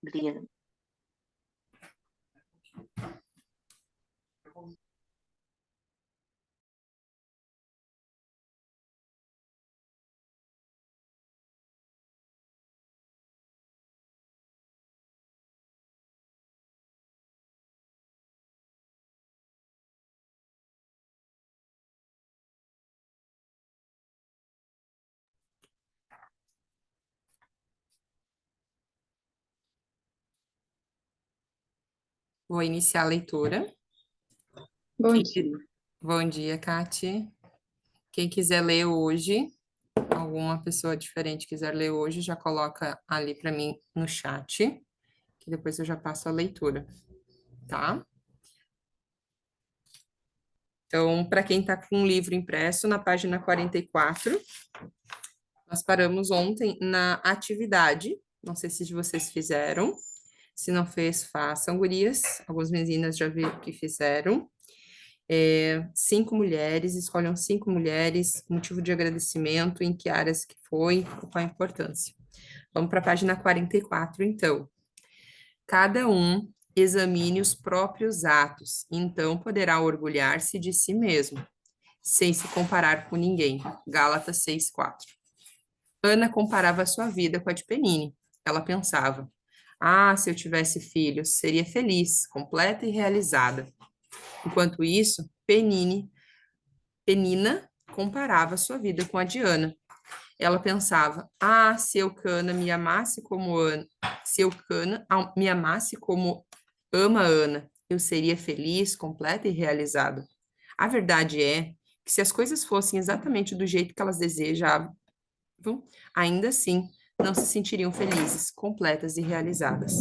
Obrigada. Vou iniciar a leitura. Bom dia. Bom dia, Kati. Quem quiser ler hoje, alguma pessoa diferente quiser ler hoje, já coloca ali para mim no chat, que depois eu já passo a leitura, tá? Então, para quem está com o livro impresso, na página 44, nós paramos ontem na atividade. Não sei se vocês fizeram. Se não fez, façam, gurias. Algumas meninas já viram que fizeram. 5 mulheres, escolham 5 mulheres, motivo de agradecimento, em que áreas que foi, qual a importância. Vamos para a página 44, então. Cada um examine os próprios atos, então poderá orgulhar-se de si mesmo, sem se comparar com ninguém. Gálatas 6:4. Ana comparava a sua vida com a de Penine. Ela pensava: ah, se eu tivesse filhos, seria feliz, completa e realizada. Enquanto isso, Penina comparava sua vida com a de Ana. Ela pensava: ah, se Eucana me amasse como Ana, se Eucana me amasse como ama Ana, eu seria feliz, completa e realizada. A verdade é que se as coisas fossem exatamente do jeito que elas desejavam, ainda assim não se sentiriam felizes, completas e realizadas.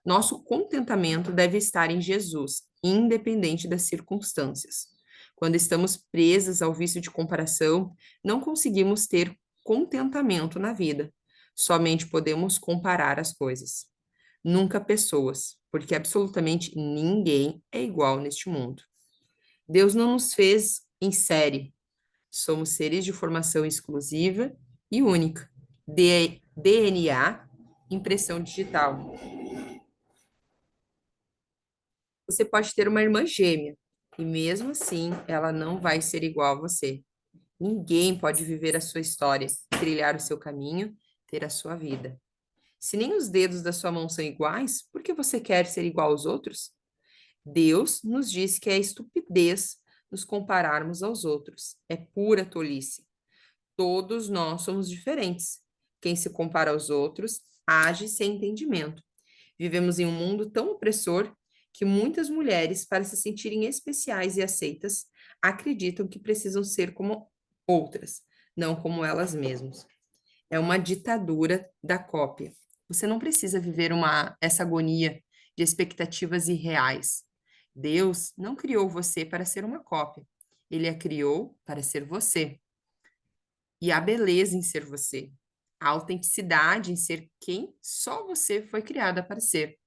Nosso contentamento deve estar em Jesus, independente das circunstâncias. Quando estamos presas ao vício de comparação, não conseguimos ter contentamento na vida. Somente podemos comparar as coisas. Nunca pessoas, porque absolutamente ninguém é igual neste mundo. Deus não nos fez em série. Somos seres de formação exclusiva e única. DNA, impressão digital. Você pode ter uma irmã gêmea, e mesmo assim ela não vai ser igual a você. Ninguém pode viver a sua história, trilhar o seu caminho, ter a sua vida. Se nem os dedos da sua mão são iguais, por que você quer ser igual aos outros? Deus nos diz que é estupidez nos compararmos aos outros. É pura tolice. Todos nós somos diferentes. Quem se compara aos outros age sem entendimento. Vivemos em um mundo tão opressor que muitas mulheres, para se sentirem especiais e aceitas, acreditam que precisam ser como outras, não como elas mesmas. É uma ditadura da cópia. Você não precisa viver essa agonia de expectativas irreais. Deus não criou você para ser uma cópia. Ele a criou para ser você. E há beleza em ser você. A autenticidade em ser quem só você foi criada para ser.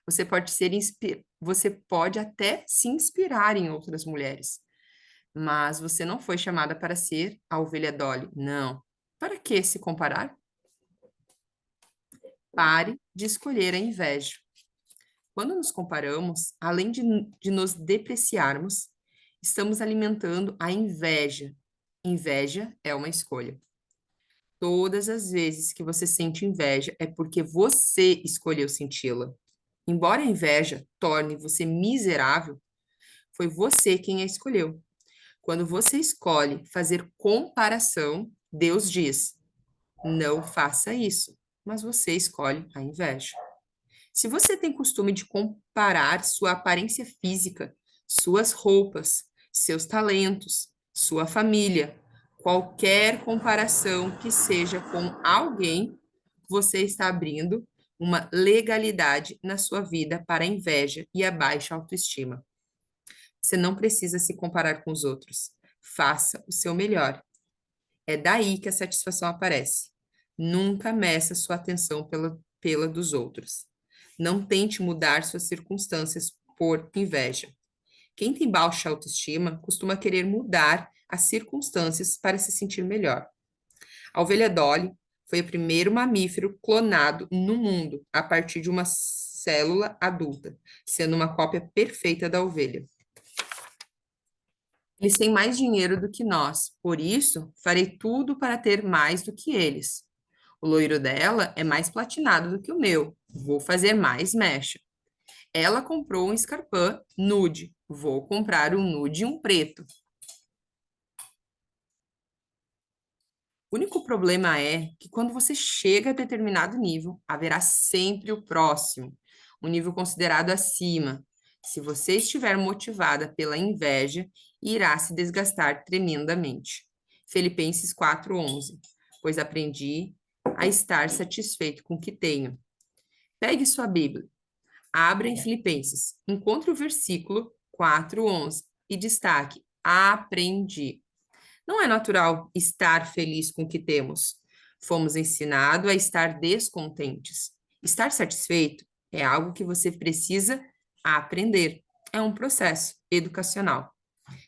Você pode até se inspirar em outras mulheres, mas você não foi chamada para ser a ovelha Dolly. Não. Para que se comparar? Pare de escolher a inveja. Quando nos comparamos, além de nos depreciarmos, estamos alimentando a inveja. Inveja é uma escolha. Todas as vezes que você sente inveja é porque você escolheu senti-la. Embora a inveja torne você miserável, foi você quem a escolheu. Quando você escolhe fazer comparação, Deus diz: não faça isso, mas você escolhe a inveja. Se você tem costume de comparar sua aparência física, suas roupas, seus talentos, sua família, qualquer comparação que seja com alguém, você está abrindo uma legalidade na sua vida para a inveja e a baixa autoestima. Você não precisa se comparar com os outros. Faça o seu melhor. É daí que a satisfação aparece. Nunca meça sua atenção pela dos outros. Não tente mudar suas circunstâncias por inveja. Quem tem baixa autoestima costuma querer mudar as circunstâncias para se sentir melhor. A ovelha Dolly Foi o primeiro mamífero clonado no mundo a partir de uma célula adulta, sendo uma cópia perfeita da ovelha. Eles têm mais dinheiro do que nós, por isso farei tudo para ter mais do que eles. O loiro dela é mais platinado do que o meu, vou fazer mais mecha. Ela comprou um escarpão nude, vou comprar um nude e um preto. O único problema é que quando você chega a determinado nível, haverá sempre o próximo, um nível considerado acima. Se você estiver motivada pela inveja, irá se desgastar tremendamente. Filipenses 4:11. Pois aprendi a estar satisfeito com o que tenho. Pegue sua Bíblia, abra em Filipenses, encontre o versículo 4:11 e destaque: aprendi. Não é natural estar feliz com o que temos. Fomos ensinados a estar descontentes. Estar satisfeito é algo que você precisa aprender. É um processo educacional.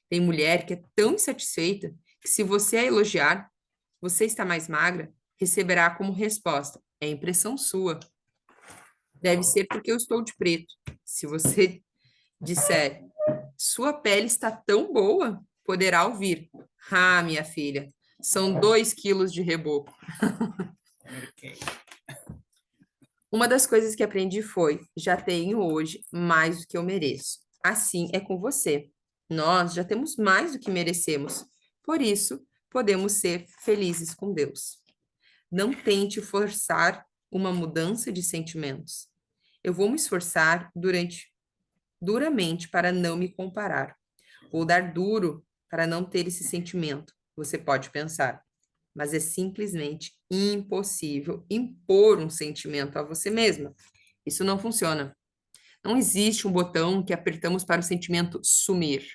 Tem mulher que é tão insatisfeita que, se você a elogiar, você está mais magra, receberá como resposta: é impressão sua. Deve ser porque eu estou de preto. Se você disser: sua pele está tão boa, poderá ouvir: ah, minha filha, são 2 quilos de reboco. Uma das coisas que aprendi foi: já tenho hoje mais do que eu mereço. Assim é com você. Nós já temos mais do que merecemos. Por isso, podemos ser felizes com Deus. Não tente forçar uma mudança de sentimentos. Eu vou me esforçar duramente para não me comparar. Vou dar duro para não ter esse sentimento. Você pode pensar, mas é simplesmente impossível impor um sentimento a você mesma. Isso não funciona. Não existe um botão que apertamos para o sentimento sumir.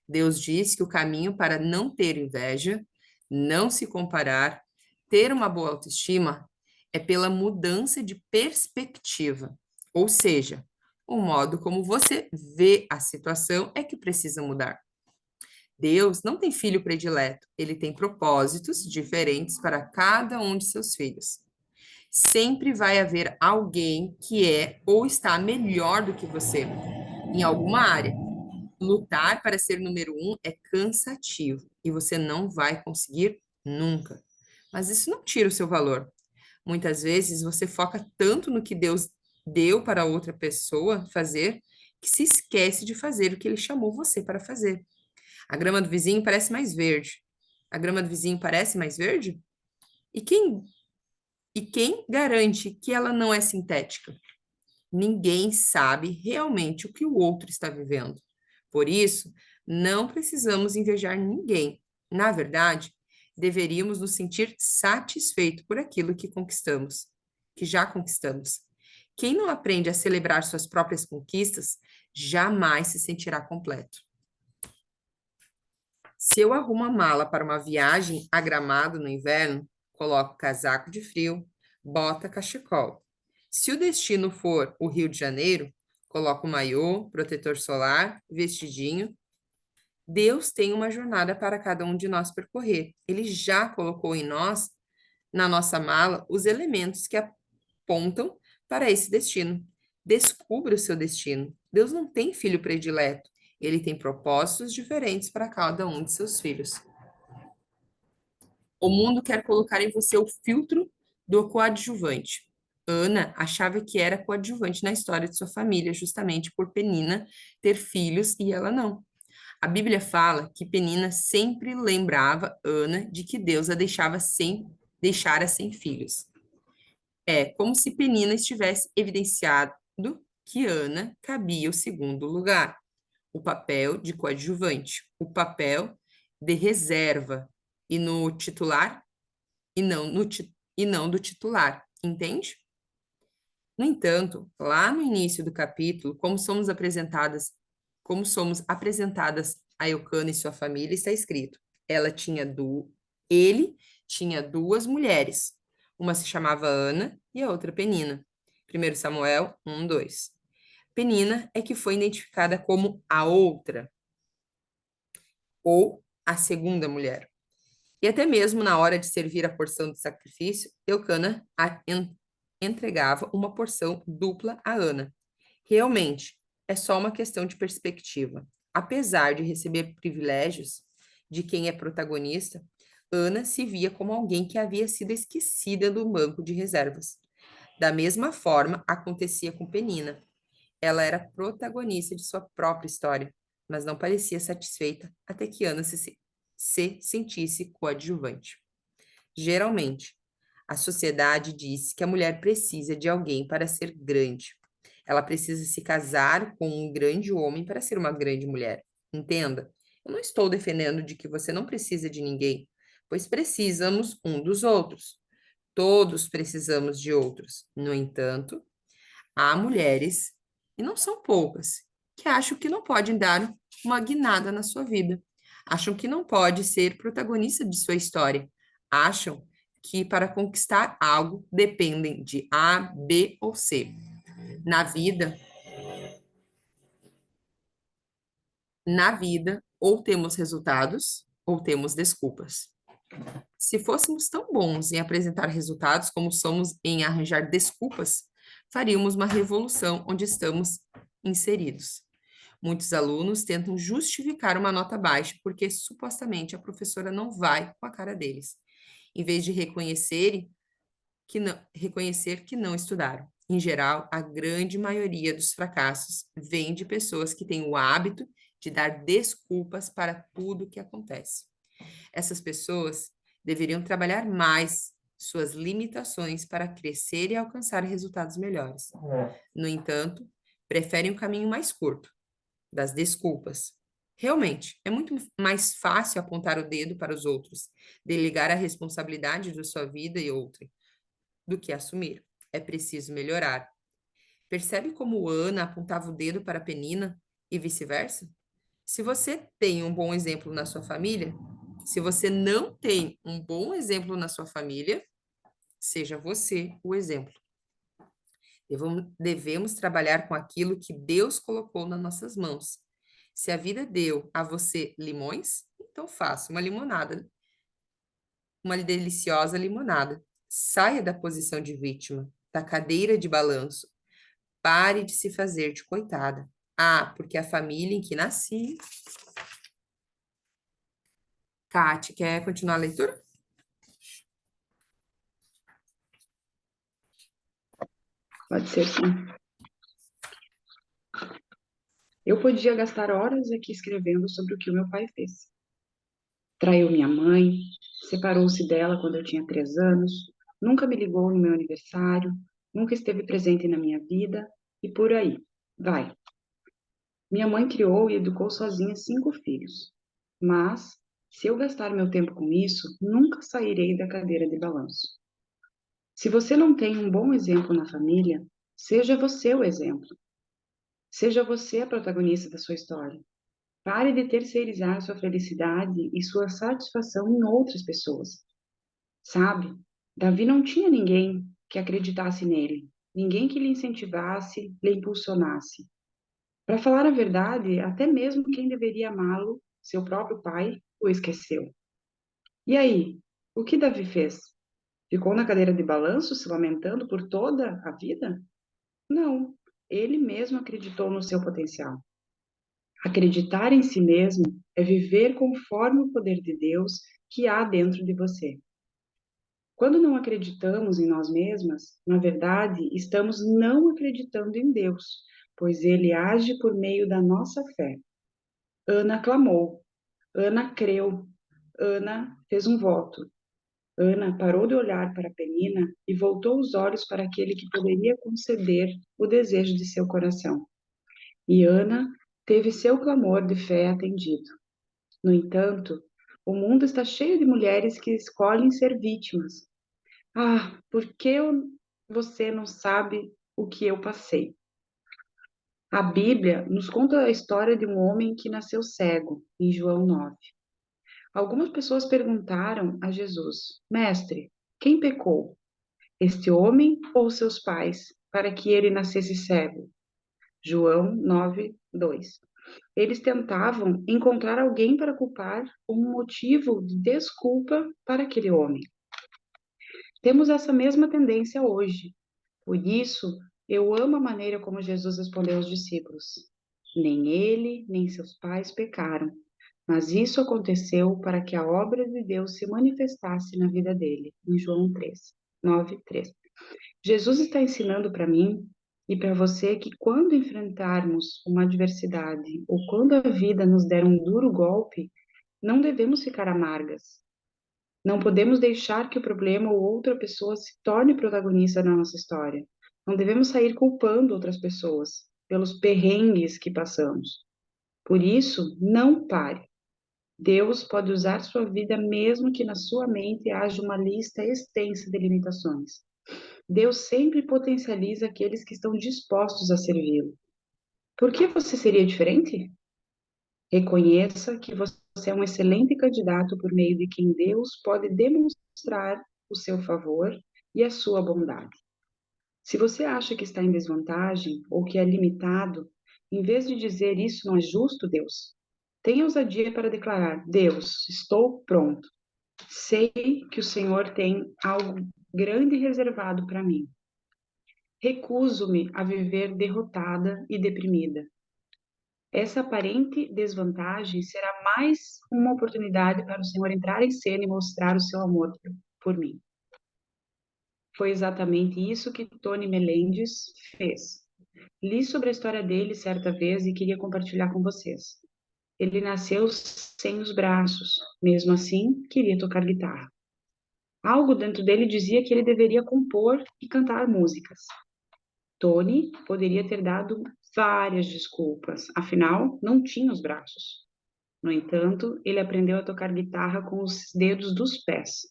Deus diz que o caminho para não ter inveja, não se comparar, ter uma boa autoestima, é pela mudança de perspectiva. Ou seja, o modo como você vê a situação é que precisa mudar. Deus não tem filho predileto, ele tem propósitos diferentes para cada um de seus filhos. Sempre vai haver alguém que é ou está melhor do que você em alguma área. Lutar para ser número um é cansativo e você não vai conseguir nunca. Mas isso não tira o seu valor. Muitas vezes você foca tanto no que Deus deu para outra pessoa fazer que se esquece de fazer o que ele chamou você para fazer. A grama do vizinho parece mais verde. A grama do vizinho parece mais verde? E quem garante que ela não é sintética? Ninguém sabe realmente o que o outro está vivendo. Por isso, não precisamos invejar ninguém. Na verdade, deveríamos nos sentir satisfeitos por aquilo que conquistamos, que já conquistamos. Quem não aprende a celebrar suas próprias conquistas, jamais se sentirá completo. Se eu arrumo a mala para uma viagem a Gramado no inverno, coloco casaco de frio, bota, cachecol. Se o destino for o Rio de Janeiro, coloco maiô, protetor solar, vestidinho. Deus tem uma jornada para cada um de nós percorrer. Ele já colocou em nós, na nossa mala, os elementos que apontam para esse destino. Descubra o seu destino. Deus não tem filho predileto. Ele tem propósitos diferentes para cada um de seus filhos. O mundo quer colocar em você o filtro do coadjuvante. Ana achava que era coadjuvante na história de sua família, justamente por Penina ter filhos e ela não. A Bíblia fala que Penina sempre lembrava Ana de que Deus a deixara sem filhos. É como se Penina estivesse evidenciado que Ana cabia o segundo lugar, o papel de coadjuvante, o papel de reserva e no titular e não do titular, entende? No entanto, lá no início do capítulo, como somos apresentadas a Eucana e sua família, está escrito: ele tinha 2 mulheres, uma se chamava Ana e a outra Penina. 1 Samuel 1:2. Penina é que foi identificada como a outra, ou a segunda mulher. E até mesmo na hora de servir a porção de sacrifício, Eucana entregava uma porção dupla a Ana. Realmente, é só uma questão de perspectiva. Apesar de receber privilégios de quem é protagonista, Ana se via como alguém que havia sido esquecida do banco de reservas. Da mesma forma, acontecia com Penina. Ela era protagonista de sua própria história, mas não parecia satisfeita até que Ana se sentisse coadjuvante. Geralmente, a sociedade diz que a mulher precisa de alguém para ser grande. Ela precisa se casar com um grande homem para ser uma grande mulher. Entenda? Eu não estou defendendo de que você não precisa de ninguém, pois precisamos um dos outros. Todos precisamos de outros. No entanto, há mulheres, e não são poucas, que acham que não podem dar uma guinada na sua vida. Acham que não pode ser protagonista de sua história. Acham que para conquistar algo dependem de A, B ou C. Na vida, na vida, ou temos resultados ou temos desculpas. Se fôssemos tão bons em apresentar resultados como somos em arranjar desculpas, faríamos uma revolução onde estamos inseridos. Muitos alunos tentam justificar uma nota baixa porque supostamente a professora não vai com a cara deles, em vez de reconhecer que não estudaram. Em geral, a grande maioria dos fracassos vem de pessoas que têm o hábito de dar desculpas para tudo que acontece. Essas pessoas deveriam trabalhar mais suas limitações para crescer e alcançar resultados melhores. No entanto, preferem o caminho mais curto, das desculpas. Realmente, é muito mais fácil apontar o dedo para os outros, delegar a responsabilidade da sua vida e outra, do que assumir. É preciso melhorar. Percebe como Ana apontava o dedo para Penina e vice-versa? Se você tem um bom exemplo na sua família, se você não tem um bom exemplo na sua família, seja você o exemplo. Devemos trabalhar com aquilo que Deus colocou nas nossas mãos. Se a vida deu a você limões, então faça uma limonada, uma deliciosa limonada. Saia da posição de vítima, da cadeira de balanço. Pare de se fazer de coitada. Ah, porque a família em que nasci. Kate, quer continuar a leitura? Pode ser sim. Eu podia gastar horas aqui escrevendo sobre o que o meu pai fez. Traiu minha mãe, separou-se dela quando eu tinha 3 anos, nunca me ligou no meu aniversário, nunca esteve presente na minha vida e por aí. Vai. Minha mãe criou e educou sozinha 5 filhos. Mas, se eu gastar meu tempo com isso, nunca sairei da cadeira de balanço. Se você não tem um bom exemplo na família, seja você o exemplo. Seja você a protagonista da sua história. Pare de terceirizar sua felicidade e sua satisfação em outras pessoas. Sabe? Davi não tinha ninguém que acreditasse nele, ninguém que lhe incentivasse, lhe impulsionasse. Para falar a verdade, até mesmo quem deveria amá-lo, seu próprio pai, o esqueceu. E aí, o que Davi fez? Ficou na cadeira de balanço se lamentando por toda a vida? Não, ele mesmo acreditou no seu potencial. Acreditar em si mesmo é viver conforme o poder de Deus que há dentro de você. Quando não acreditamos em nós mesmas, na verdade, estamos não acreditando em Deus, pois ele age por meio da nossa fé. Ana clamou, Ana creu, Ana fez um voto. Ana parou de olhar para Penina e voltou os olhos para aquele que poderia conceder o desejo de seu coração. E Ana teve seu clamor de fé atendido. No entanto, o mundo está cheio de mulheres que escolhem ser vítimas. Ah, por que você não sabe o que eu passei? A Bíblia nos conta a história de um homem que nasceu cego, em João 9. Algumas pessoas perguntaram a Jesus: Mestre, quem pecou? Este homem ou seus pais, para que ele nascesse cego? João 9, 2. Eles tentavam encontrar alguém para culpar, um motivo de desculpa para aquele homem. Temos essa mesma tendência hoje. Por isso, eu amo a maneira como Jesus respondeu aos discípulos. Nem ele, nem seus pais pecaram, mas isso aconteceu para que a obra de Deus se manifestasse na vida dele. Em João 3, 9, 3. Jesus está ensinando para mim e para você que quando enfrentarmos uma adversidade ou quando a vida nos der um duro golpe, não devemos ficar amargas. Não podemos deixar que o problema ou outra pessoa se torne protagonista na nossa história. Não devemos sair culpando outras pessoas pelos perrengues que passamos. Por isso, não pare. Deus pode usar sua vida mesmo que na sua mente haja uma lista extensa de limitações. Deus sempre potencializa aqueles que estão dispostos a servi-lo. Por que você seria diferente? Reconheça que você é um excelente candidato por meio de quem Deus pode demonstrar o seu favor e a sua bondade. Se você acha que está em desvantagem ou que é limitado, em vez de dizer isso não é justo, Deus, tenha ousadia para declarar: Deus, estou pronto. Sei que o Senhor tem algo grande reservado para mim. Recuso-me a viver derrotada e deprimida. Essa aparente desvantagem será mais uma oportunidade para o Senhor entrar em cena e mostrar o seu amor por mim. Foi exatamente isso que Tony Melendez fez. Li sobre a história dele certa vez e queria compartilhar com vocês. Ele nasceu sem os braços, mesmo assim, queria tocar guitarra. Algo dentro dele dizia que ele deveria compor e cantar músicas. Tony poderia ter dado várias desculpas, afinal, não tinha os braços. No entanto, ele aprendeu a tocar guitarra com os dedos dos pés.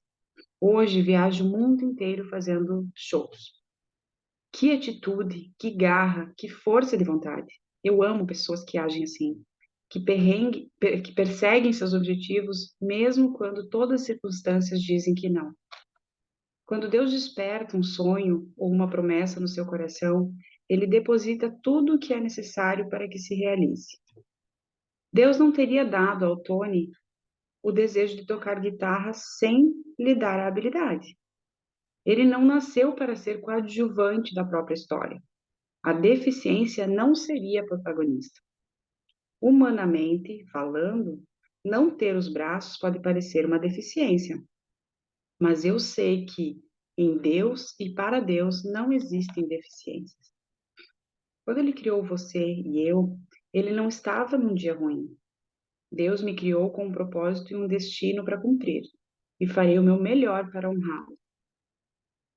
Hoje viaja o mundo inteiro fazendo shows. Que atitude, que garra, que força de vontade. Eu amo pessoas que agem assim, que perseguem seus objetivos, mesmo quando todas as circunstâncias dizem que não. Quando Deus desperta um sonho ou uma promessa no seu coração, ele deposita tudo o que é necessário para que se realize. Deus não teria dado ao Tony o desejo de tocar guitarra sem lhe dar a habilidade. Ele não nasceu para ser coadjuvante da própria história. A deficiência não seria protagonista. Humanamente falando, não ter os braços pode parecer uma deficiência, mas eu sei que em Deus e para Deus não existem deficiências. Quando ele criou você e eu, ele não estava num dia ruim. Deus me criou com um propósito e um destino para cumprir, e farei o meu melhor para honrá-lo.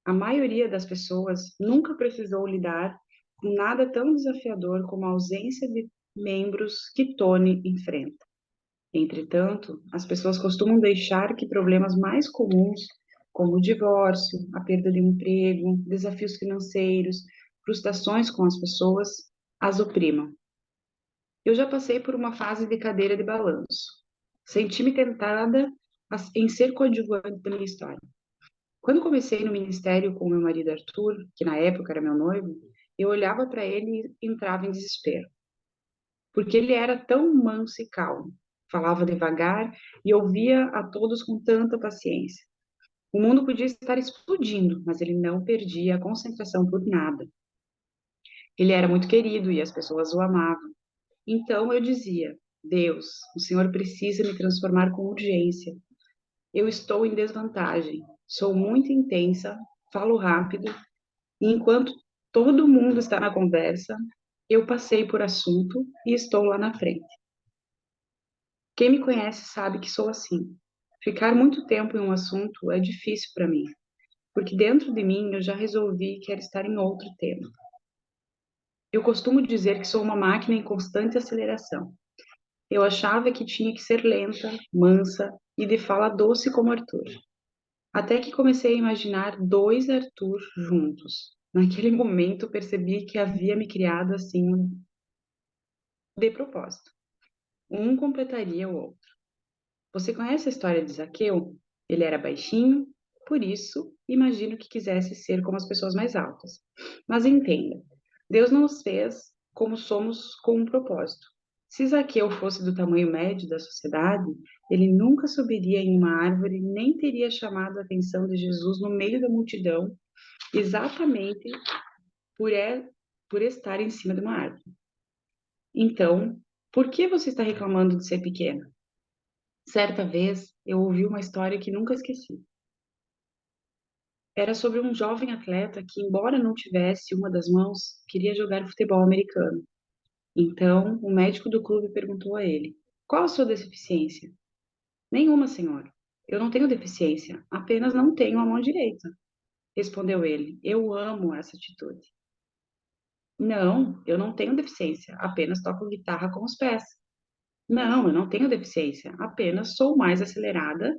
A maioria das pessoas nunca precisou lidar com nada tão desafiador como a ausência de membros que Tony enfrenta. Entretanto, as pessoas costumam deixar que problemas mais comuns, como o divórcio, a perda de um emprego, desafios financeiros, frustrações com as pessoas, as oprimam. Eu já passei por uma fase de cadeira de balanço. Senti-me tentada em ser coadjuvante da minha história. Quando comecei no ministério com meu marido Arthur, que na época era meu noivo, eu olhava para ele e entrava em desespero, porque ele era tão manso e calmo, falava devagar e ouvia a todos com tanta paciência. O mundo podia estar explodindo, mas ele não perdia a concentração por nada. Ele era muito querido e as pessoas o amavam. Então eu dizia: Deus, o Senhor precisa me transformar com urgência. Eu estou em desvantagem, sou muito intensa, falo rápido, e enquanto todo mundo está na conversa, eu passei por assunto e estou lá na frente. Quem me conhece sabe que sou assim. Ficar muito tempo em um assunto é difícil para mim, porque dentro de mim eu já resolvi que quero estar em outro tema. Eu costumo dizer que sou uma máquina em constante aceleração. Eu achava que tinha que ser lenta, mansa e de fala doce como Arthur. Até que comecei a imaginar dois Arthur juntos. Naquele momento percebi que havia me criado assim de propósito. Um completaria o outro. Você conhece a história de Zaqueu? Ele era baixinho, por isso imagino que quisesse ser como as pessoas mais altas. Mas entenda, Deus não nos fez como somos com um propósito. Se Zaqueu fosse do tamanho médio da sociedade, ele nunca subiria em uma árvore nem teria chamado a atenção de Jesus no meio da multidão, exatamente por, por estar em cima de uma árvore. Então, por que você está reclamando de ser pequeno? Certa vez, eu ouvi uma história que nunca esqueci. Era sobre um jovem atleta que, embora não tivesse uma das mãos, queria jogar futebol americano. Então, o médico do clube perguntou a ele: Qual a sua deficiência? Nenhuma, senhor. Eu não tenho deficiência, apenas não tenho a mão direita. Respondeu ele. Eu amo essa atitude. Não, eu não tenho deficiência, apenas toco guitarra com os pés. Não, eu não tenho deficiência, apenas sou mais acelerada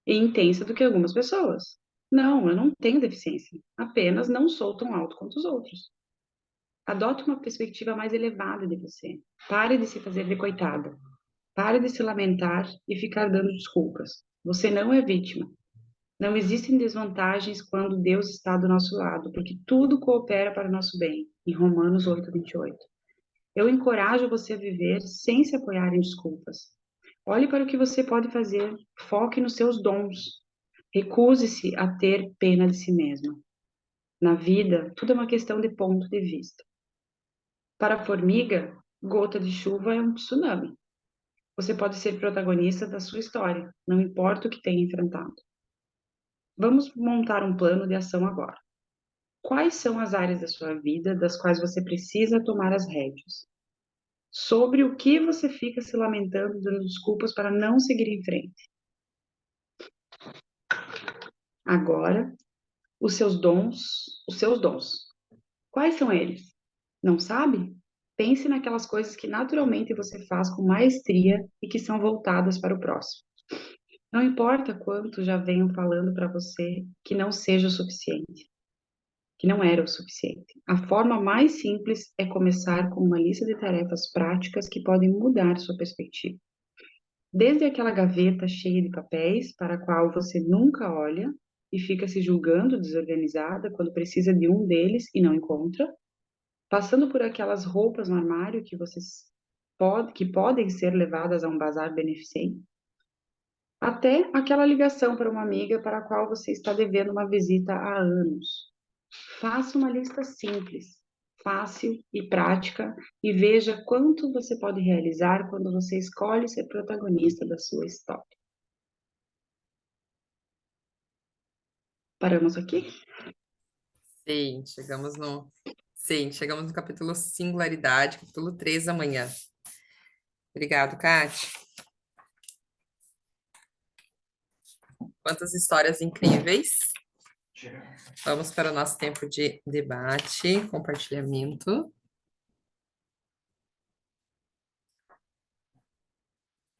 e intensa do que algumas pessoas. Não, eu não tenho deficiência, apenas não sou tão alto quanto os outros. Adote uma perspectiva mais elevada de você. Pare de se fazer de coitada. Pare de se lamentar e ficar dando desculpas. Você não é vítima. Não existem desvantagens quando Deus está do nosso lado, porque tudo coopera para o nosso bem. Em Romanos 8:28. Eu encorajo você a viver sem se apoiar em desculpas. Olhe para o que você pode fazer. Foque nos seus dons. Recuse-se a ter pena de si mesma. Na vida, tudo é uma questão de ponto de vista. Para a formiga, gota de chuva é um tsunami. Você pode ser protagonista da sua história, não importa o que tenha enfrentado. Vamos montar um plano de ação agora. Quais são as áreas da sua vida das quais você precisa tomar as rédeas? Sobre o que você fica se lamentando, dando desculpas para não seguir em frente? Agora, os seus dons. Quais são eles? Não sabe? Pense naquelas coisas que naturalmente você faz com maestria e que são voltadas para o próximo. Não importa quanto já venham falando para você que não seja o suficiente, que não era o suficiente. A forma mais simples é começar com uma lista de tarefas práticas que podem mudar sua perspectiva. Desde aquela gaveta cheia de papéis para a qual você nunca olha e fica se julgando desorganizada quando precisa de um deles e não encontra, passando por aquelas roupas no armário que podem ser levadas a um bazar beneficente, até aquela ligação para uma amiga para a qual você está devendo uma visita há anos. Faça uma lista simples, fácil e prática e veja quanto você pode realizar quando você escolhe ser protagonista da sua história. Paramos aqui? Sim, chegamos no capítulo Singularidade, capítulo 3 amanhã. Obrigado, Kate. Quantas histórias incríveis. Vamos para o nosso tempo de debate, compartilhamento.